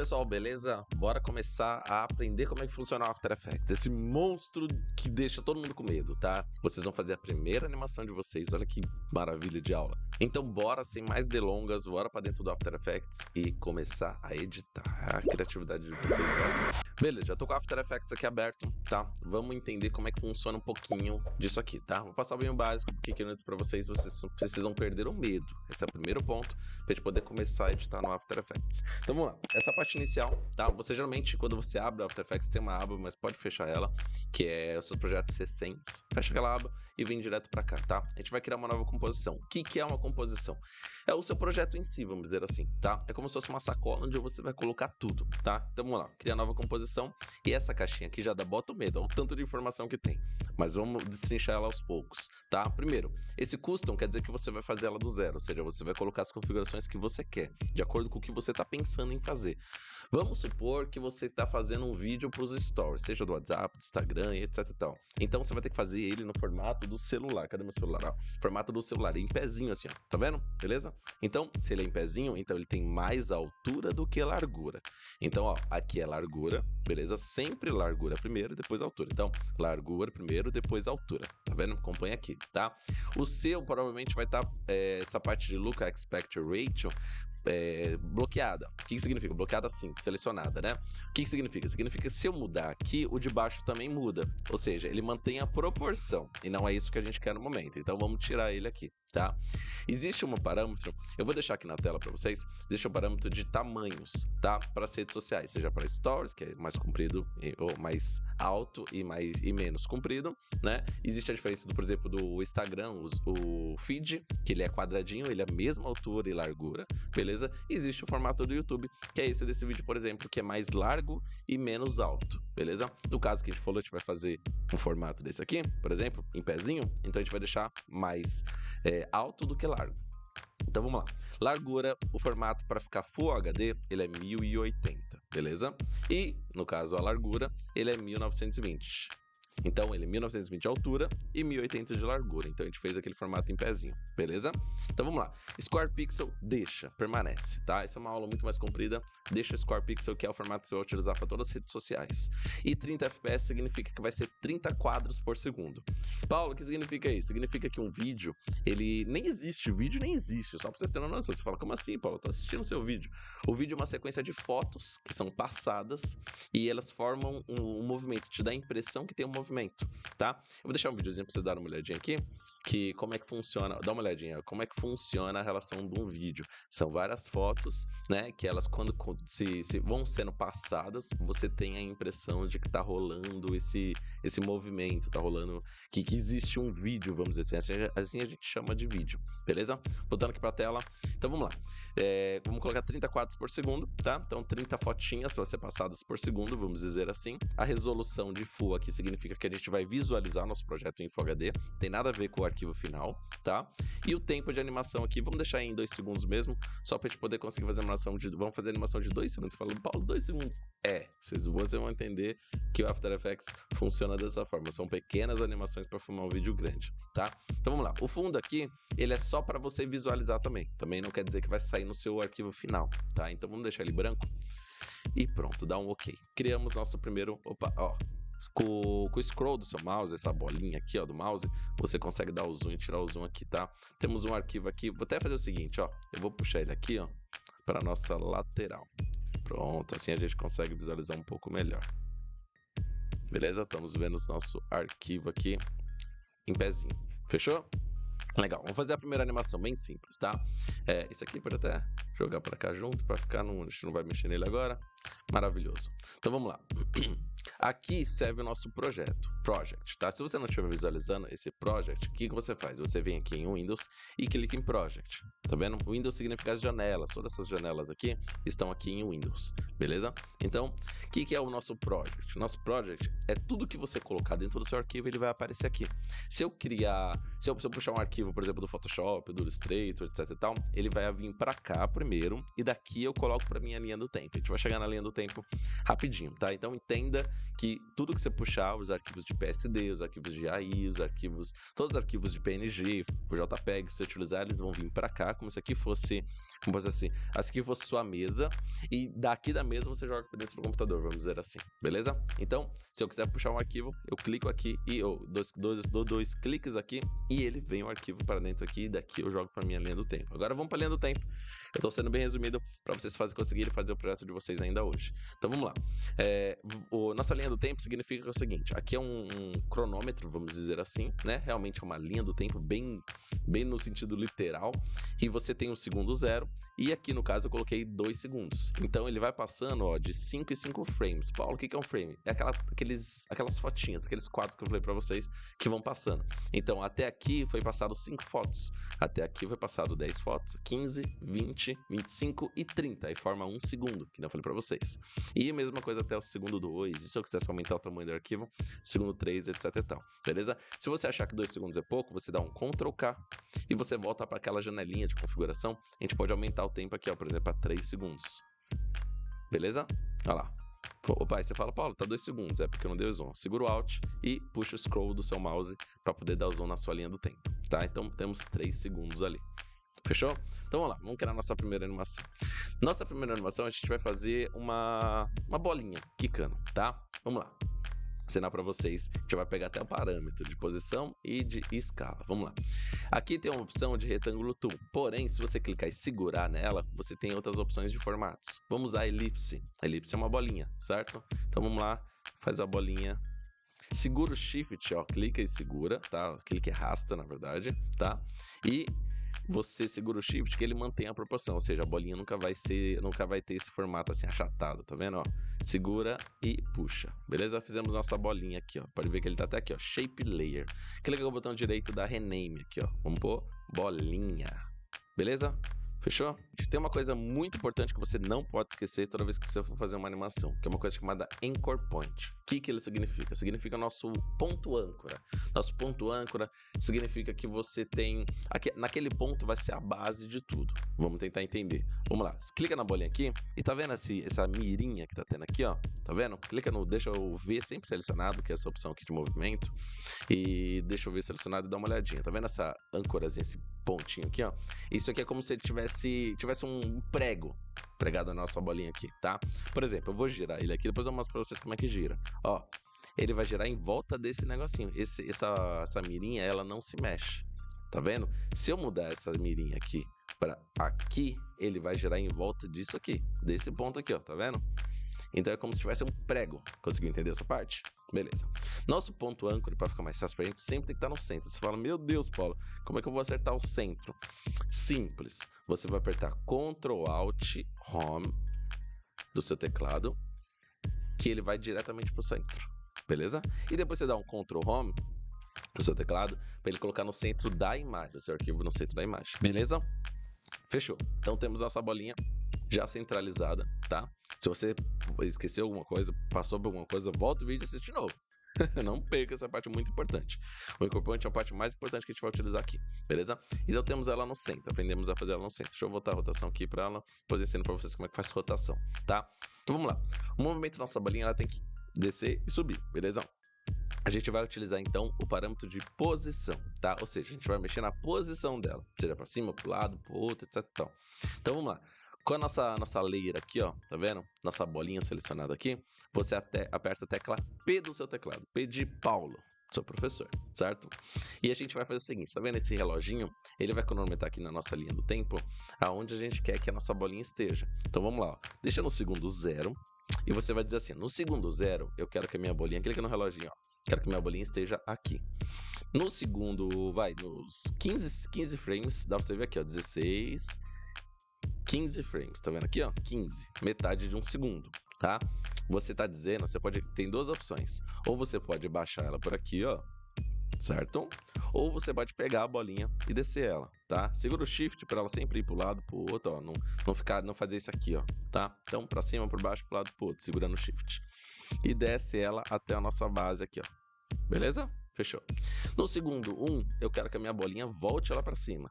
pessoal, beleza? Bora começar a aprender como é que funciona o After Effects, esse monstro que deixa todo mundo com medo, tá? Vocês vão fazer a primeira animação de vocês, olha que maravilha de aula. Então bora, sem mais delongas, bora pra dentro do After Effects e começar a editar a criatividade de vocês, bora. Beleza, já tô com o After Effects aqui aberto, tá? Vamos entender como é que funciona um pouquinho disso aqui, tá? Vou passar bem o básico, porque antes pra vocês precisam perder o medo. Esse é o primeiro ponto pra gente poder começar a editar no After Effects. Então vamos lá, essa parte inicial, tá? Você geralmente, quando você abre o After Effects, tem uma aba, mas pode fechar ela, que é os seus projetos recentes. Fecha aquela aba e vem direto pra cá, tá? A gente vai criar uma nova composição. O que é uma composição? É o seu projeto em si, vamos dizer assim, tá? É como se fosse uma sacola onde você vai colocar tudo, tá? Então vamos lá, criar nova composição. E essa caixinha aqui já bota o medo, olha o tanto de informação que tem. Mas vamos destrinchar ela aos poucos, tá? Primeiro, esse custom quer dizer que você vai fazer ela do zero, ou seja, você vai colocar as configurações que você quer, de acordo com o que você está pensando em fazer. Vamos supor que você está fazendo um vídeo para os stories, seja do WhatsApp, do Instagram, etc e tal. Então você vai ter que fazer ele no formato do celular. Cadê meu celular? Ó, formato do celular, em pezinho assim, ó. Tá vendo? Beleza? Então, se ele é em pezinho, então ele tem mais altura do que largura. Então, ó, aqui é largura, beleza? Sempre largura primeiro, depois altura. Então, largura primeiro, depois altura. Tá vendo? Acompanha aqui, tá? O seu provavelmente vai estar essa parte de Look Aspect Ratio bloqueada. O que significa? Bloqueada assim, selecionada, né? O que significa? Significa que se eu mudar aqui, o de baixo também muda. Ou seja, ele mantém a proporção. E não é isso que a gente quer no momento. Então vamos tirar ele aqui, tá? Existe um parâmetro, eu vou deixar aqui na tela para vocês, existe um parâmetro de tamanhos, tá? Para as redes sociais, seja para stories, que é mais comprido, ou mais alto e menos comprido, né? Existe a diferença, por exemplo, do Instagram, o feed, que ele é quadradinho, ele é a mesma altura e largura, beleza? Existe o formato do YouTube, que é esse desse vídeo, por exemplo, que é mais largo e menos alto, beleza? No caso que a gente falou, a gente vai fazer um formato desse aqui, por exemplo, em pezinho, então a gente vai deixar mais alto do que largo. Então vamos lá. Largura, o formato para ficar Full HD, ele é 1080, beleza? E, no caso, a largura, ele é 1920. Então, ele é 1920 de altura e 1080 de largura. Então, a gente fez aquele formato em pezinho, beleza? Então, vamos lá. Square Pixel, deixa, permanece, tá? Essa é uma aula muito mais comprida. Deixa o Square Pixel, que é o formato que você vai utilizar para todas as redes sociais. E 30 FPS significa que vai ser 30 quadros por segundo. Paulo, o que significa isso? Significa que um vídeo, ele nem existe. O vídeo nem existe. Só para vocês terem uma noção. Você fala, como assim, Paulo? Eu tô assistindo o seu vídeo. O vídeo é uma sequência de fotos que são passadas e elas formam um movimento. Te dá a impressão que tem um movimento, tá? Eu vou deixar um videozinho pra vocês darem uma olhadinha aqui, que como é que funciona, dá uma olhadinha, como é que funciona a relação de um vídeo. São várias fotos, né, que elas quando se vão sendo passadas, você tem a impressão de que tá rolando esse movimento, tá rolando, que existe um vídeo, vamos dizer assim a gente chama de vídeo, beleza? Voltando aqui pra tela, então vamos lá. Vamos colocar 30 quadros por segundo, tá? Então 30 fotinhas vão ser passadas por segundo, vamos dizer assim. A resolução de Full aqui significa que a gente vai visualizar nosso projeto em Full HD, tem nada a ver com o arquivo final, tá? E o tempo de animação aqui, vamos deixar em 2 segundos mesmo, só pra gente poder conseguir fazer animação vamos fazer animação de 2 segundos. Você fala, Paulo, 2 segundos? Vocês vão entender que o After Effects funciona dessa forma, são pequenas animações para filmar um vídeo grande, tá? Então vamos lá, o fundo aqui, ele é só para você visualizar também não quer dizer que vai sair no seu arquivo final, tá? Então vamos deixar ele branco e pronto, dá um ok. Criamos nosso primeiro, com o scroll do seu mouse, essa bolinha aqui, ó, do mouse, você consegue dar o zoom e tirar o zoom aqui, tá? Temos um arquivo aqui, vou até fazer o seguinte, ó, eu vou puxar ele aqui, ó, para nossa lateral. Pronto, assim a gente consegue visualizar um pouco melhor. Beleza? Estamos vendo o nosso arquivo aqui em pezinho. Fechou? Legal, vamos fazer a primeira animação bem simples, tá? Isso aqui pode até jogar para cá junto, para ficar a gente não vai mexer nele agora. Maravilhoso. Então vamos lá. Aqui serve o nosso project, tá? Se você não estiver visualizando esse project, o que você faz? Você vem aqui em Windows e clica em project, tá vendo? Windows significa as janelas, todas essas janelas aqui estão aqui em Windows, beleza? Então, o que é o nosso project? Nosso project é tudo que você colocar dentro do seu arquivo, ele vai aparecer aqui. Se eu puxar um arquivo, por exemplo, do Photoshop, do Illustrator, etc e tal, ele vai vir para cá primeiro e daqui eu coloco para minha linha do tempo. A gente vai chegar na linha linha do tempo rapidinho, tá? Então entenda que tudo que você puxar, os arquivos de PSD, os arquivos de AI, todos os arquivos de PNG, o JPEG, se você utilizar, eles vão vir para cá, como se aqui fosse, como se assim, aqui fosse sua mesa, e daqui da mesa você joga para dentro do computador, vamos dizer assim, beleza? Então, se eu quiser puxar um arquivo, eu clico aqui e dou dois cliques aqui e ele vem o arquivo para dentro aqui, e daqui eu jogo para minha linha do tempo. Agora vamos para a linha do tempo. Eu estou sendo bem resumido para vocês conseguirem fazer o projeto de vocês ainda hoje. Então vamos lá. Nossa linha do tempo significa o seguinte: aqui é um cronômetro, vamos dizer assim, né? Realmente é uma linha do tempo bem no sentido literal. E você tem o segundo zero. E aqui no caso eu coloquei 2 segundos. Então ele vai passando, ó, de 5 em 5 frames. Paulo, o que é um frame? É aquelas fotinhas, aqueles quadros que eu falei para vocês que vão passando. Então até aqui foi passado 5 fotos. Até aqui foi passado 10 fotos, 15, 20, 25 e 30. Aí forma 1 segundo, que eu falei pra vocês. E a mesma coisa até o segundo 2. E se eu quisesse aumentar o tamanho do arquivo, segundo 3, etc e tal. Beleza? Se você achar que 2 segundos é pouco, você dá um Ctrl K e você volta para aquela janelinha de configuração. A gente pode aumentar o tempo aqui, ó, por exemplo, a 3 segundos. Beleza? Olha lá. Opa, aí você fala, Paulo, tá 2 segundos. É porque eu não dei o zoom. Segura o Alt e puxa o scroll do seu mouse para poder dar o zoom na sua linha do tempo, tá? Então temos 3 segundos ali. Fechou? Então vamos lá, vamos criar nossa primeira animação. Nossa primeira animação a gente vai fazer uma bolinha quicando, tá? Vamos lá. Ensinar para vocês. A gente vai pegar até o parâmetro de posição e de escala. Vamos lá. Aqui tem uma opção de retângulo tool. Porém, se você clicar e segurar nela, você tem outras opções de formatos. Vamos usar a elipse. A elipse é uma bolinha, certo? Então vamos lá, faz a bolinha. Segura o Shift, ó, clica e segura, tá? Clica e arrasta, na verdade, tá? E você segura o Shift que ele mantém a proporção, ou seja, a bolinha nunca vai ter esse formato assim achatado, tá vendo, ó? Segura e puxa, beleza? Fizemos nossa bolinha aqui, ó. Pode ver que ele tá até aqui, ó, Shape Layer. Clica com o botão direito da Rename aqui, ó. Vamos pôr bolinha, beleza? Fechou? Tem uma coisa muito importante que você não pode esquecer toda vez que você for fazer uma animação, que é uma coisa chamada Anchor Point. O que ele significa? Significa nosso ponto âncora. Nosso ponto âncora significa que você tem... naquele ponto vai ser a base de tudo. Vamos tentar entender. Vamos lá. Clica na bolinha aqui e tá vendo essa mirinha que tá tendo aqui, ó? Tá vendo? Clica no deixa eu ver sempre selecionado, que é essa opção aqui de movimento. E deixa eu ver selecionado e dá uma olhadinha. Tá vendo essa âncorazinha, esse pontinho aqui, ó? Isso aqui é como se ele tivesse um prego pregado na nossa bolinha aqui, tá? Por exemplo, eu vou girar ele aqui, depois eu mostro pra vocês como é que gira. Ó, ele vai girar em volta desse negocinho. Essa mirinha, ela não se mexe, tá vendo? Se eu mudar essa mirinha aqui pra aqui, ele vai girar em volta disso aqui, desse ponto aqui, ó, tá vendo? Então é como se tivesse um prego. Conseguiu entender essa parte? Beleza. Nosso ponto âncora, para ficar mais fácil pra gente, sempre tem que estar no centro. Você fala, meu Deus, Paulo, como é que eu vou acertar o centro? Simples. Você vai apertar Ctrl Alt Home do seu teclado, que ele vai diretamente pro centro. Beleza? E depois você dá um Ctrl Home do seu teclado para ele colocar no centro da imagem, o seu arquivo no centro da imagem. Beleza? Fechou. Então temos nossa bolinha já centralizada, tá? Se você esqueceu alguma coisa, passou por alguma coisa, volta o vídeo e assiste de novo. Não perca essa parte muito importante. O Anchor Point é a parte mais importante que a gente vai utilizar aqui, beleza? Então temos ela no centro, aprendemos a fazer ela no centro. Deixa eu voltar a rotação aqui para ela, depois eu ensino para vocês como é que faz rotação, tá? Então vamos lá. O movimento da nossa bolinha, ela tem que descer e subir, beleza? A gente vai utilizar então o parâmetro de posição, tá? Ou seja, a gente vai mexer na posição dela, seja para cima, para o lado, para o outro, etc. Então vamos lá. Com a nossa layer aqui, ó, tá vendo? Nossa bolinha selecionada aqui, você aperta a tecla P do seu teclado, P de Paulo, seu professor, certo? E a gente vai fazer o seguinte, tá vendo esse reloginho? Ele vai cronometrar aqui na nossa linha do tempo, aonde a gente quer que a nossa bolinha esteja. Então vamos lá, ó. Deixa no segundo 0 e você vai dizer assim, no segundo 0 eu quero que a minha bolinha, clica no reloginho, ó, quero que a minha bolinha esteja aqui. No segundo, nos 15 frames, dá pra você ver aqui, ó, 16... 15 frames, tá vendo aqui, ó? 15, metade de um segundo, tá? Você tá dizendo, tem duas opções. Ou você pode baixar ela por aqui, ó, certo? Ou você pode pegar a bolinha e descer ela, tá? Segura o Shift para ela sempre ir pro lado, pro outro, ó, não fazer isso aqui, ó, tá? Então, pra cima, por baixo, pro lado, pro outro, segurando o Shift. E desce ela até a nossa base aqui, ó. Beleza? Fechou. No segundo 1, eu quero que a minha bolinha volte lá pra cima,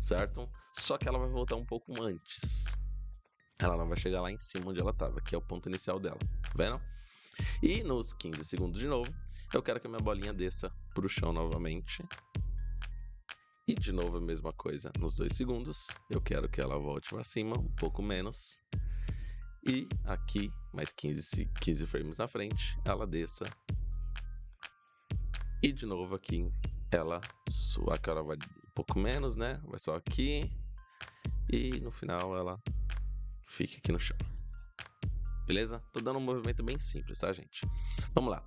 certo? Só que ela vai voltar um pouco antes. ela não vai chegar lá em cima onde ela estava, que é o ponto inicial dela, tá vendo? E nos 15 segundos de novo, eu quero que a minha bolinha desça pro chão novamente. E de novo a mesma coisa nos 2 segundos, eu quero que ela volte para cima, um pouco menos. E aqui, mais 15 frames na frente, ela desça. E de novo aqui, aqui ela vai um pouco menos, né? Vai só aqui. E no final ela fica aqui no chão. Beleza? Tô dando um movimento bem simples, tá, gente? Vamos lá.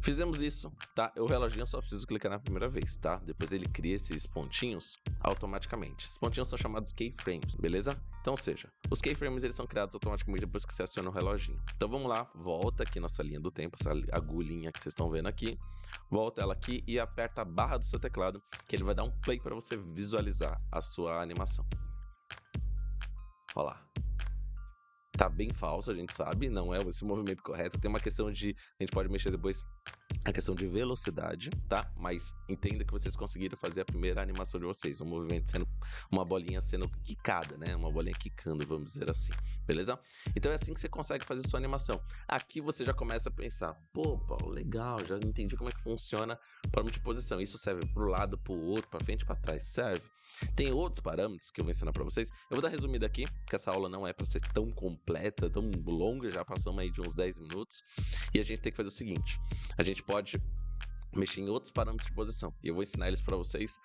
Fizemos isso, tá? O reloginho eu só preciso clicar na primeira vez, tá? Depois ele cria esses pontinhos automaticamente. Esses pontinhos são chamados keyframes, beleza? Então, ou seja, os keyframes eles são criados automaticamente depois que você aciona o reloginho. Então vamos lá, volta aqui nossa linha do tempo, essa agulhinha que vocês estão vendo aqui. Volta ela aqui e aperta a barra do seu teclado, que ele vai dar um play para você visualizar a sua animação. Olha lá. Tá bem falso, a gente sabe, não é esse movimento correto. Tem uma questão de, a gente pode mexer depois, a questão de velocidade, tá? Mas entenda que vocês conseguiram fazer a primeira animação de vocês, um movimento sendo, uma bolinha sendo quicada, né? Uma bolinha quicando, vamos dizer assim, beleza? Então é assim que você consegue fazer sua animação. Aqui você já começa a pensar, pô, Paulo, legal, já entendi como é que funciona o parâmetro de posição. Isso serve pro lado, pro outro, pra frente, pra trás, serve? Tem outros parâmetros que eu vou ensinar para vocês. Eu vou dar resumida aqui, porque essa aula não é para ser tão completa, tão longa, já passamos aí de uns 10 minutos. E a gente tem que fazer o seguinte, a gente pode mexer em outros parâmetros de posição, e eu vou ensinar eles para vocês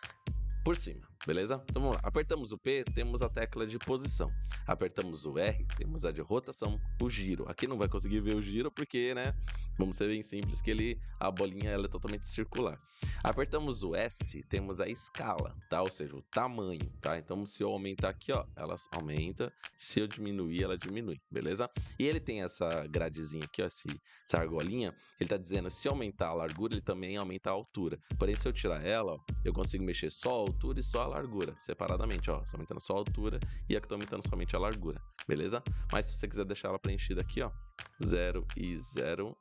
por cima, beleza? Então vamos lá, apertamos o P, temos a tecla de posição, apertamos o R, temos a de rotação, o giro. Aqui não vai conseguir ver o giro porque, né, vamos ser bem simples que a bolinha ela é totalmente circular. Apertamos o S, temos a escala, tá? Ou seja, o tamanho, tá? Então se eu aumentar aqui, ó, ela aumenta, se eu diminuir, ela diminui, beleza? E ele tem essa gradezinha aqui, ó, essa argolinha, ele tá dizendo, se aumentar a largura, ele também aumenta a altura. Porém, se eu tirar ela, ó, eu consigo mexer só a altura e só a largura, separadamente, ó, só aumentando só a altura e aqui tô aumentando somente a largura, beleza? Mas se você quiser deixar ela preenchida aqui, ó, 0 e 0,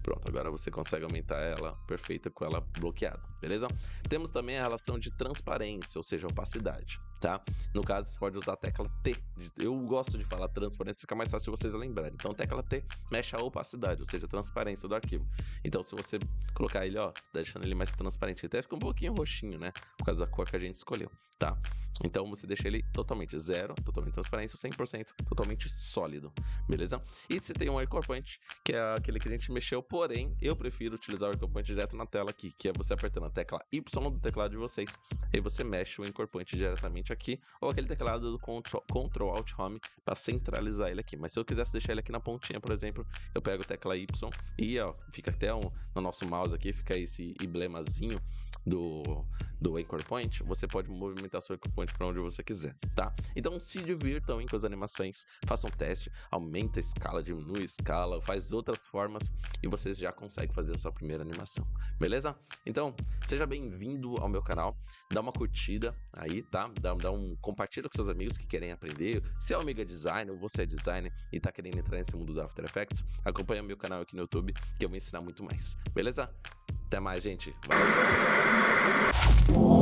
pronto, agora você consegue aumentar ela perfeita com ela bloqueada, beleza? Temos também a relação de transparência, ou seja, opacidade, tá? No caso, você pode usar a tecla T. Eu gosto de falar transparência, fica mais fácil vocês lembrarem. Então, a tecla T mexe a opacidade, ou seja, a transparência do arquivo. Então, se você colocar ele, ó, deixando ele mais transparente, até fica um pouquinho roxinho, né? Por causa da cor que a gente escolheu, tá? Então, você deixa ele totalmente zero, totalmente transparente, 100% totalmente sólido, beleza? E se tem um anchor point, que é aquele que a gente mexeu, porém, eu prefiro utilizar o anchor point direto na tela aqui, que é você apertando a tecla Y do teclado de vocês, aí você mexe o anchor point diretamente aqui, ou aquele teclado do Ctrl Alt Home para centralizar ele aqui. Mas se eu quisesse deixar ele aqui na pontinha, por exemplo, eu pego a tecla Y e, ó, fica até no nosso mouse aqui, fica esse emblemazinho do anchor point, você pode movimentar seu anchor point para onde você quiser, tá? Então se divirtam com as animações, façam um teste, aumenta a escala, diminui a escala, faz outras formas e vocês já conseguem fazer a sua primeira animação, beleza? Então, seja bem-vindo ao meu canal, dá uma curtida aí, tá? Compartilha com seus amigos que querem aprender. Se é o Amiga Designer ou você é designer e tá querendo entrar nesse mundo do After Effects, acompanha o meu canal aqui no YouTube que eu vou ensinar muito mais, beleza? Até mais, gente. Valeu!